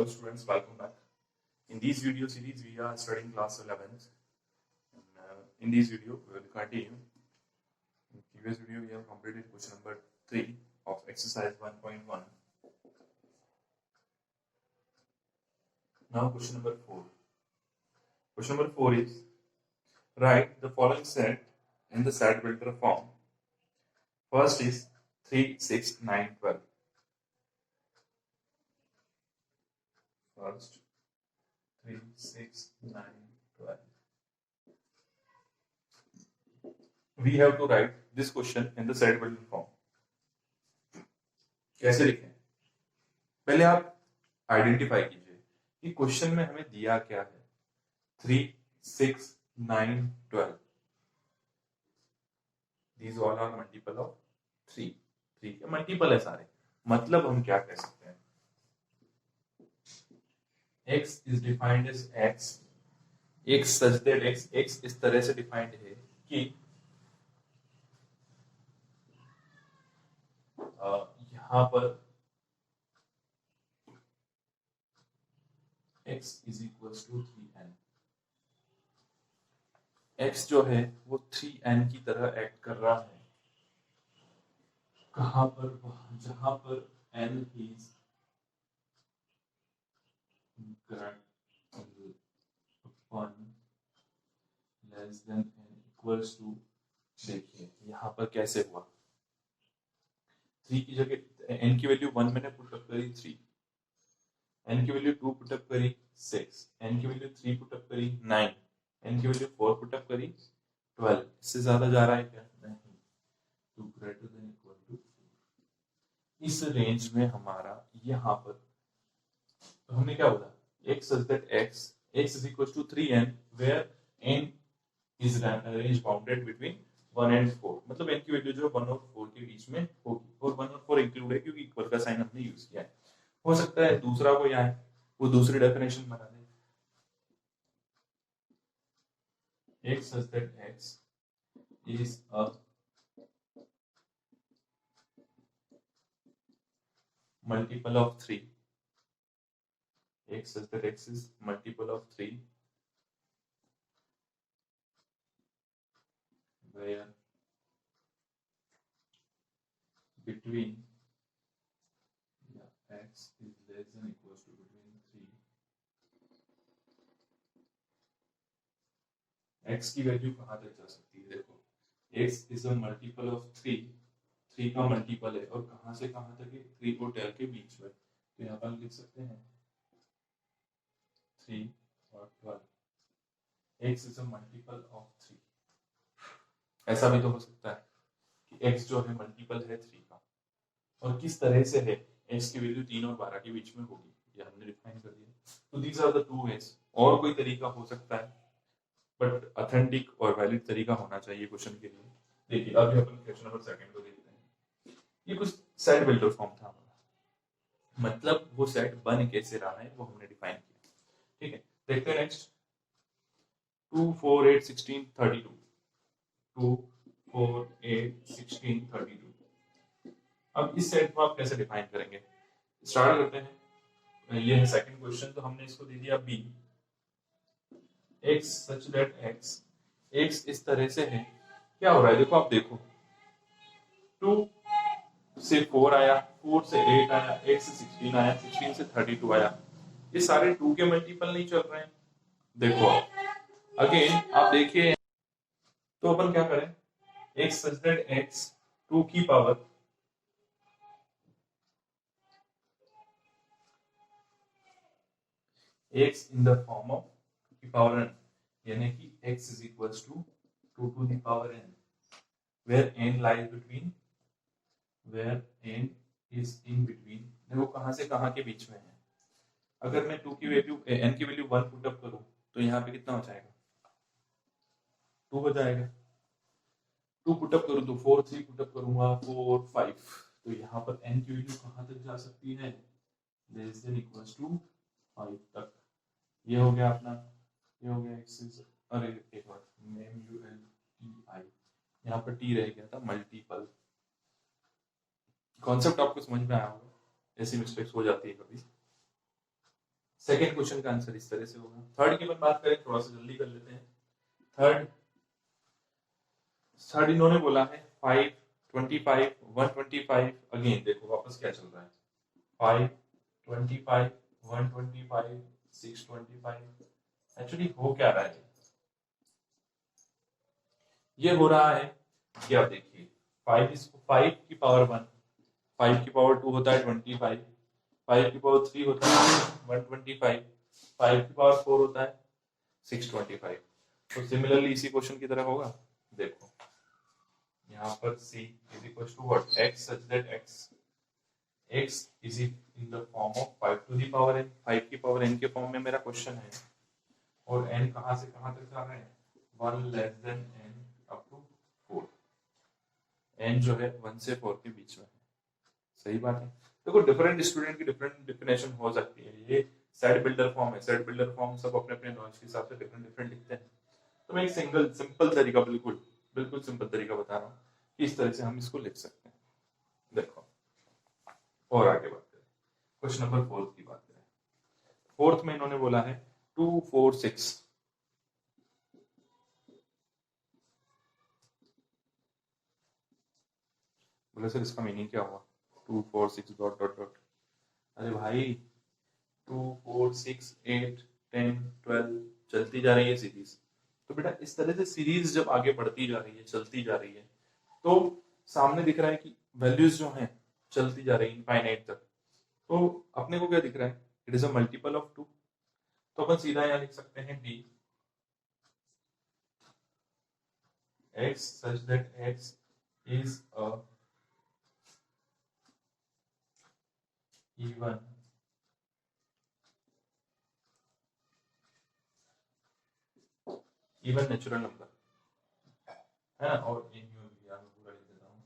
Hello students, welcome back. In this video series, we are studying class 11th. And, in this video, we will continue. In previous video, we have completed question number 3 of exercise 1.1. Now question number 4. Question number 4 is, write the following set in the set builder form. First is 3, 6, 9, 12. First, 3, 6, 9, 12. We have to write this question in the set builder form. कैसे लिखें? पहले आप identify कीजिए कि question में हमें दिया क्या है. 3, 6, 9, 12. These all are multiple of 3. 3 के मल्टीपल है सारे. मतलब हम क्या कह सकते हैं? X is defined as X. X such that X इस तरह से डिफाइंड है कि यहाँ पर X is equals to 3n. X जो है वो 3n की तरह एक्ट कर रहा है. कहाँ पर? जहां पर n is one less than n equals to. देखिए यहाँ पर कैसे हुआ. 3 की जगह n की वैल्यू 1 मैंने पुटअप करी 3, n की वैल्यू 2 पुटअप करी 6, n की वैल्यू 3 पुटअप करी 9, n की वैल्यू 4 पुटअप करी 12. इससे ज्यादा जा रहा है क्या? नहीं. 2 ग्रेटर देन इक्वल टू 4. इस रेंज में हमारा यहाँ पर तो हमने क्या बोला? x such that x is equals to 3n where n is range bounded between 1 and 4. मतलब n की वैल्यू जो 1 और 4 के बीच में होगी और 1 और 4 इंक्लूड है क्योंकि इक्वल का साइन हमने यूज किया है. हो सकता है दूसरा कोई आए वो दूसरी डेफिनेशन बना दे. x such that x is a multiple of 3. X such that x is multiple of 3 where between x is less than equals to between 3. x की वैल्यू कहाँ तक जा सकती है? देखो x is a multiple of 3. 3 का multiple है और कहाँ से कहाँ तक है? 3 और 12 के बीच में. तो यहाँ पर लिख सकते हैं 3 और 12. x is a multiple of 3. ऐसा भी तो हो सकता है कि x जो है मल्टीपल है 3 का. और किस तरह से है? x की वैल्यू 3 और 12 के बीच में होगी. ये हमने डिफाइन कर दिया. तो these are the two ways. और कोई तरीका हो सकता है बट ऑथेंटिक और वैलिड तरीका होना चाहिए क्वेश्चन के लिए. देखिए अभी अपन क्वेश्चन नंबर 2 को देखते हैं. ये कुछ सेट बिल्डर फॉर्म था हमारा. मतलब वो सेट बन कैसे रहा है वो हमने डिफाइन किया. ठीक है, देखते हैं नेक्स्ट. 2, 4, 8, 16, 32. 2, 4, 8, 16, 32. अब इस सेट को आप कैसे डिफाइन करेंगे? स्टार्ट करते हैं. ये है सेकंड क्वेश्चन. तो हमने इसको दे दिया b. x such that x इस तरह से है. क्या हो रहा है? देखो आप देखो 2 से 4 आया, 4 से 8 आया, 8 से 16 आया, 16 से 32 आया. ये सारे 2 के मल्टीपल नहीं चल रहे हैं. देखो अगेन आप देखिए. तो अपन क्या करें? x such that x 2 की power x in the form of 2 की पावर n, यानी कि x is equals to 2 to the power n where n lies between, where n is in between. देखो कहां से कहां के बीच में है. अगर मैं 2 की वैल्यू n की वैल्यू 1 पुट अप करूं तो यहाँ पे कितना हो जाएगा? 2 हो जाएगा. 2 पुट अप करूं तो 4, 3 पुट अप करूंगा 4, 5. तो यहाँ पर n की वैल्यू कहां तक जा सकती है? लेस देन इक्वल्स टू 5 तक. ये हो गया अपना. ये हो गया x. अरे एक बार MULTI यहाँ पर t रह गया था मल्टीपल. कॉन्सेप्ट आपको समझ में आया होगा. ऐसी मिस्टेक्स हो जाती है कभी. सेकेंड क्वेश्चन का आंसर इस तरह से होगा। थर्ड की बात करें, थोड़ा सा जल्दी कर लेते हैं। थर्ड इन्होंने बोला है 5, 25, 125। अगेन देखो वापस क्या चल रहा है, 5, 25, 125, 625। एक्चुअली हो क्या रहा है, ये हो रहा है कि आप देखिए 5 की पावर 1, 5 की पावर 2 होता है 25, 5 की पावर 3 होता है 125, 5 की पावर 4 होता है 625। तो सिमिलरली इसी क्वेश्चन की तरह होगा। देखो यहाँ पर c is equal to what, x such that x is in the form of 5 to the power n, 5 की पावर n के फॉर्म में मेरा क्वेश्चन है, और n कहाँ से कहाँ तक जा रहा है, 1 less than n up to 4, n जो है 1 से 4 के बीच में है। सही बात है। देखो डिफरेंट स्टूडेंट की डिफरेंट डेफिनेशन हो सकती है, ये सेट बिल्डर फॉर्म है, सेट बिल्डर फॉर्म सब अपने अपने नॉलेज के हिसाब से डिफरेंट लिखते हैं। तो मैं एक सिंपल तरीका, बिल्कुल सिंपल तरीका बता रहा हूँ कि इस तरह से हम इसको लिख सकते हैं। देखो और आगे बात करें, क्वेश्चन नंबर 4 की बात करें। फोर्थ में इन्होंने बोला है 2, 4, 6। बोले सर इसका मीनिंग क्या हुआ, 2, 4, 6 डॉट डॉट डॉट। अरे भाई 2, 4, 6, 8, 10, 12 चलती जा रही है सीरीज। तो बेटा इस तरह से सीरीज जब आगे बढ़ती जा रही है, चलती जा रही है, तो सामने दिख रहा है कि वैल्यूज जो हैं चलती जा रही है इनफाइनाइट तक। तो अपने को क्या दिख रहा है, it is a multiple of 2। तो अपन सीधा यहाँ लिख सकते हैं d x such that x is a even natural number है ना। और पूरा लिख देता हूँ।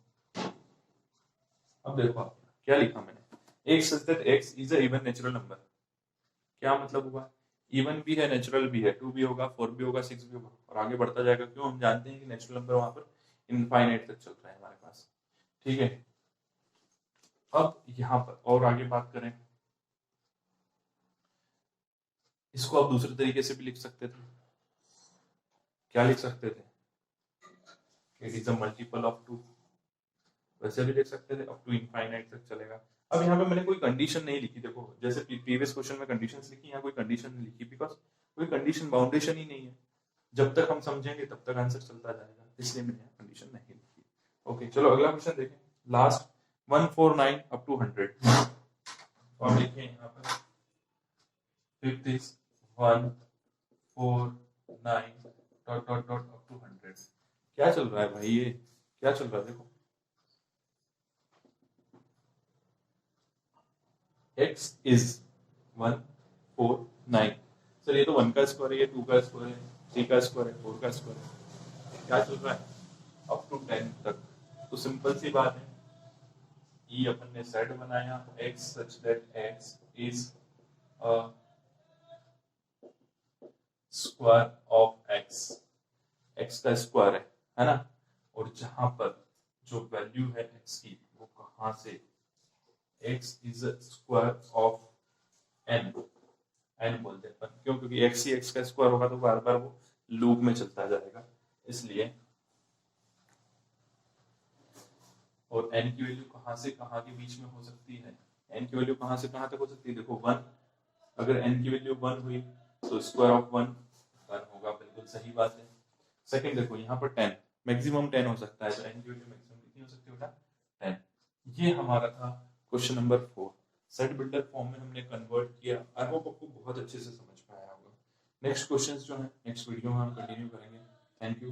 अब देखो आप क्या लिखा मैंने, x such that x is a even natural number. क्या मतलब हुआ, इवन भी है नेचुरल भी है, 2 भी होगा, 4 भी होगा, 6 भी होगा, और आगे बढ़ता जाएगा। क्यों, हम जानते हैं कि नेचुरल नंबर वहां पर इनफाइनाइट तक चल रहा है हमारे पास। ठीक है, अब यहाँ पर और आगे बात करें, इसको आप दूसरे तरीके से भी लिख सकते थे। क्या लिख सकते थे, it is a multiple of 2। वैसे भी लिख सकते थे, अप टू इनफाइनाइट तक चलेगा। अब यहाँ पे मैंने कोई कंडीशन नहीं लिखी, देखो जैसे प्रीवियस क्वेश्चन में कंडीशंस लिखी, यहाँ कोई कंडीशन नहीं लिखी, बिकॉज कोई कंडीशन बाउंडेशन ही नहीं है। जब तक हम समझेंगे तब तक आंसर चलता जाएगा, इसलिए मैंने कंडीशन नहीं लिखी। ओके चलो अगला क्वेश्चन देखें, लास्ट 149 अप टू 100। तो हम लिखें यहाँ पर 50, 149 dot dot dot up to 100। क्या चल रहा है भाई, ये क्या चल रहा है, देखो x is 149। सर ये तो 1 का स्क्वायर है, ये 2 का स्क्वायर है, 3 का स्क्वायर है, 4 का स्क्वायर है। क्या चल रहा है, अप टू 10 तक। तो सिंपल सी बात है, ये अपन ने सेट बनाया x such that x is a square of x, x का स्क्वायर है ना। और जहां पर जो वैल्यू है x की वो कहां से, x is a square of n, n बोलते हैं क्यों, क्योंकि x ही x का स्क्वायर होगा तो बार बार वो लूप में चलता जाएगा, इसलिए। और n की वैल्यू कहां से कहां के बीच में हो सकती है, n की वैल्यू कहां से कहां तक हो सकती है, देखो 1, अगर n की वैल्यू 1 हुई तो स्क्वायर ऑफ 1 होगा, बिल्कुल सही बात है। सेकंड देखो यहाँ पर 10, मैक्सिमम 10 हो सकता है, तो n की वैल्यू मैक्सिमम कितनी हो सकती है बेटा, 10। ये हमारा था question number 4, set builder form में हमने कन्वर्ट किया। आई होप आपको बहुत अच्छे से समझ में आया होगा। नेक्स्ट क्वेश्चंस जो है नेक्स्ट वीडियो में हम कंटिन्यू करेंगे। Thank you.